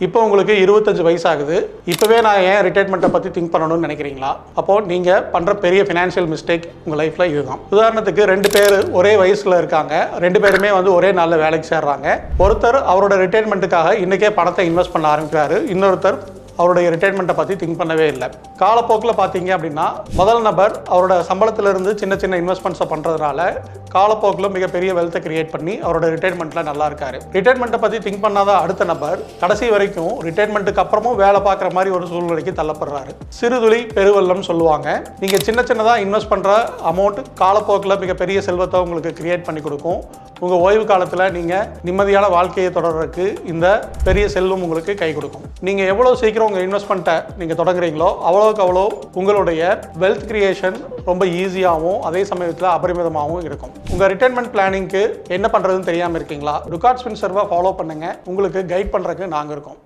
இப்போ உங்களுக்கு 25 வயசு ஆகுது. இப்போவே நான் ஏன் ரிட்டையர்மெண்ட்டை பற்றி திங்க் பண்ணணும்னு நினைக்கிறீங்களா? அப்போது நீங்கள் பண்ணுற பெரிய ஃபினான்ஷியல் மிஸ்டேக் உங்கள் லைஃப்பில் இதுதான். உதாரணத்துக்கு 2 பேர் ஒரே வயசில் இருக்காங்க. 2 பேருமே ஒரே நாளில் வேலைக்கு சேர்றாங்க. ஒருத்தர் அவரோட ரிட்டையர்மெண்ட்டுக்காக இன்றைக்கே பணத்தை இன்வெஸ்ட் பண்ண ஆரம்பிக்கிறாரு. இன்னொருத்தர் அவருடைய ரிட்டையர்மெண்ட்டை பற்றி திங்க் பண்ணவே இல்லை. காலப்போக்கில் பார்த்தீங்க அப்படின்னா முதல் நபர் அவரோட சம்பளத்திலிருந்து சின்ன சின்ன இன்வெஸ்ட்மெண்ட்ஸை பண்ணுறதுனால காலப்போக்கில் மிகப்பெரிய வெல்த்தை கிரியேட் பண்ணி அவரோட ரிட்டையர்மெண்ட்டில் நல்லா இருக்காரு. ரிட்டையர்மெண்ட்டை பற்றி திங்க் பண்ணாத அடுத்த நபர் கடைசி வரைக்கும் ரிட்டையர்மெண்ட்டுக்கு அப்புறமும் வேலை பார்க்குற மாதிரி ஒரு சூழ்நிலைக்கு தள்ளப்படுறாரு. சிறுதுளி பெருவெள்ளம் சொல்லுவாங்க. நீங்கள் சின்ன சின்னதாக இன்வெஸ்ட் பண்ணுற அமௌண்ட் காலப்போக்கில் மிகப்பெரிய செல்வத்தை உங்களுக்கு கிரியேட் பண்ணி கொடுக்கும். உங்கள் ஓய்வு காலத்தில் நீங்கள் நிம்மதியான வாழ்க்கையை தொடர்றதுக்கு இந்த பெரிய செல்வம் உங்களுக்கு கை கொடுக்கும். நீங்கள் எவ்வளோ சீக்கிரம் உங்கள் இன்வெஸ்ட்மெண்ட்டை நீங்கள் தொடங்குறீங்களோ அவ்வளோக்கு அவ்வளோ உங்களுடைய வெல்த் கிரியேஷன் ரொம்ப ஈஸியாகவும் அதே சமயத்தில் அபரிமிதமாகவும் இருக்கும். உங்கள் ரிட்டையர்மெண்ட் பிளானிங்க்கு என்ன பண்ணுறதுன்னு தெரியாமல் இருக்கீங்களா? ருகார்ட்ஸ் ஃபின்சர்வை ஃபாலோ பண்ணுங்கள். உங்களுக்கு கைட் பண்ணுறதுக்கு நாங்கள் இருக்கோம்.